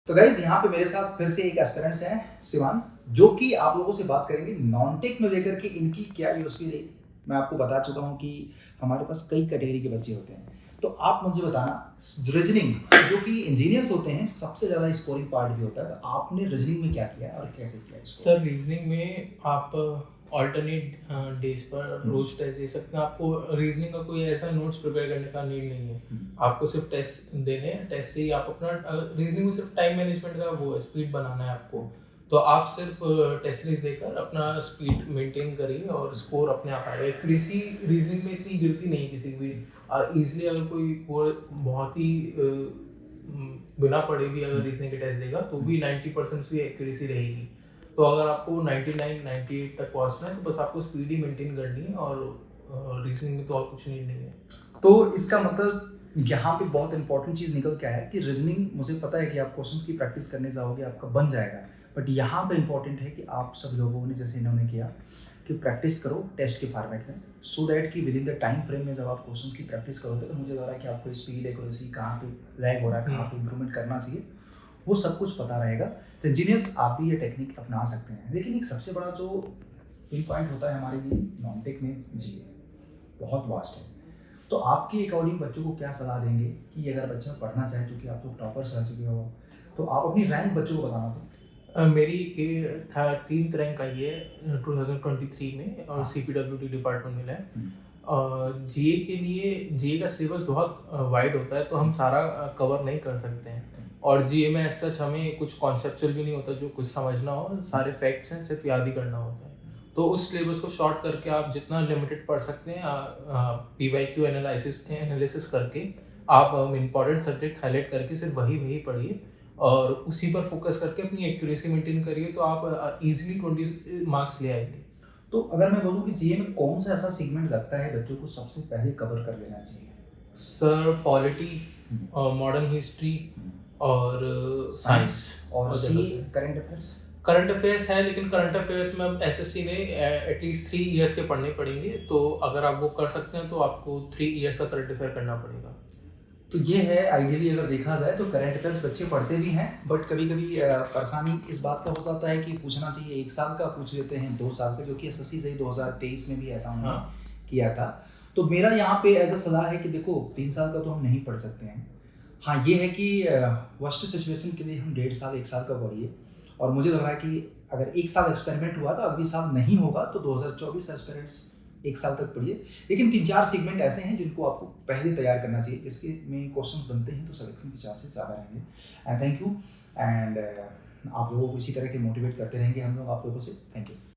तो गाइज यहाँ पे मेरे साथ फिर से एक एस्पिरेंट्स हैं शिवान, जो कि आप लोगों से बात करेंगे नॉन टेक में लेकर के इनकी क्या यूएसपी रही। मैं आपको बता चुका हूँ कि हमारे पास कई कैटेगरी के बच्चे होते हैं, तो आप मुझे बताना रीजनिंग जो कि इंजीनियर्स होते हैं सबसे ज़्यादा स्कोरिंग पार्ट भी होता है, तो आपने रीजनिंग में क्या किया और कैसे किया इसको? सर रीजनिंग में आप ऑल्टरनेट डेज पर रोज टेस्ट दे सकते हैं। आपको रीजनिंग का कोई ऐसा नोट्स प्रिपेयर करने का नीड नहीं है। आपको सिर्फ टेस्ट देने हैं, टेस्ट से ही आप अपना रीजनिंग में सिर्फ टाइम मैनेजमेंट का वो है, स्पीड बनाना है आपको। तो आप सिर्फ टेस्ट सीरीज देकर अपना स्पीड मेंटेन करिए और स्कोर अपने आप आएगा। एक्यूरेसी रीजनिंग में इतनी गिरती नहीं है किसी भी ईजिली। अगर कोई बहुत ही बिना पढ़े भी अगर रीजनिंग के टेस्ट देगा तो भी 90% भी एक्यूरेसी रहेगी। तो अगर आपको 99 98 तक पहुंचना है तो बस आपको स्पीड ही मेंटेन करनी है और रीजनिंग में तो और कुछ नहीं है। तो इसका मतलब यहाँ पे बहुत इंपॉर्टेंट चीज़ निकल के आया कि रीजनिंग, मुझे पता है कि आप क्वेश्चंस की प्रैक्टिस करने जाओगे आपका बन जाएगा, बट यहाँ पे इंपॉर्टेंट है कि आप सब लोगों ने जैसे इन्होंने किया कि प्रैक्टिस करो टेस्ट के फॉर्मेट में, सो दैट कि with in the time frame में जब आप क्वेश्चंस की प्रैक्टिस करोगे तो मुझे लग रहा है कि आपको स्पीड एक्यूरेसी कहाँ पे लैग हो रहा है, कहाँ पे इंप्रूवमेंट करना चाहिए, वो सब कुछ पता रहेगा। तो इंजीनियर्स आप भी ये टेक्निक अपना सकते हैं। लेकिन एक सबसे बड़ा जो पिन पॉइंट होता है हमारे लिए नॉन टेक में, जी बहुत वास्ट है। तो आपके अकॉर्डिंग बच्चों को क्या सलाह देंगे कि अगर बच्चा पढ़ना चाहे, चूँकि आप लोग टॉपर्स रह चुके हो, तो आप अपनी रैंक बच्चों को बताना। तो मेरी 13th रैंक आई है 2023 में और CPWD डिपार्टमेंट मिला है। जीए के लिए जीए का सिलेबस बहुत वाइड होता है, तो हम सारा कवर नहीं कर सकते हैं। और जीए में एज सच हमें कुछ कॉन्सेप्चुअल भी नहीं होता जो कुछ समझना हो, सारे फैक्ट्स हैं सिर्फ याद ही करना होता है। तो उस सिलेबस को शॉर्ट करके आप जितना लिमिटेड पढ़ सकते हैं, PYQ एनालिसिस करके आप इम्पॉर्टेंट सब्जेक्ट हाईलाइट करके सिर्फ वही पढ़िए और उसी पर फोकस करके अपनी एक्यूरेसी मेंटेन करिए, तो आप इजीली 20 मार्क्स ले आएंगे। तो अगर मैं बोलूँ कि जीए में कौन सा ऐसा सेगमेंट लगता है बच्चों को सबसे पहले कवर कर लेना चाहिए? सर पॉलिटी, मॉडर्न हिस्ट्री और साइंस और करंट अफेयर्स। करंट अफेयर्स है, लेकिन करंट अफेयर्स में अब एसएससी ने एटलीस्ट 3 इयर्स के पढ़ने पड़ेंगे। तो अगर आप वो कर सकते हैं तो आपको 3 इयर्स का करंट अफेयर करना पड़ेगा। तो ये है आइडियली अगर देखा जाए तो करंट अफेयर्स बच्चे पढ़ते भी हैं, बट कभी कभी परेशानी इस बात का हो जाता है कि पूछना चाहिए 1 साल का, पूछ लेते हैं 2 साल का, जो कि एसएससी से 2023 में भी ऐसा उन्होंने किया था। तो मेरा यहाँ पे एज अ सलाह है कि देखो 3 साल का तो हम नहीं पढ़ सकते हैं। हाँ ये है कि वर्स्ट सिचुएशन के लिए हम 1.5 साल 1 साल का पढ़िए, और मुझे लग रहा है कि अगर 1 साल एक्सपेरिमेंट हुआ तो अगली साल नहीं होगा तो 2024 एक्सपेरिमेंट्स 1 साल तक पढ़िए। लेकिन 3-4 सेगमेंट ऐसे हैं जिनको आपको पहले तैयार करना चाहिए, जिसके में क्वेश्चंस बनते हैं तो सिलेक्शन के चांसेस ज़्यादा रहेंगे। एंड थैंक यू, एंड आप लोगों को इसी तरह के मोटिवेट करते रहेंगे हम लोग आप लोगों से। Thank you.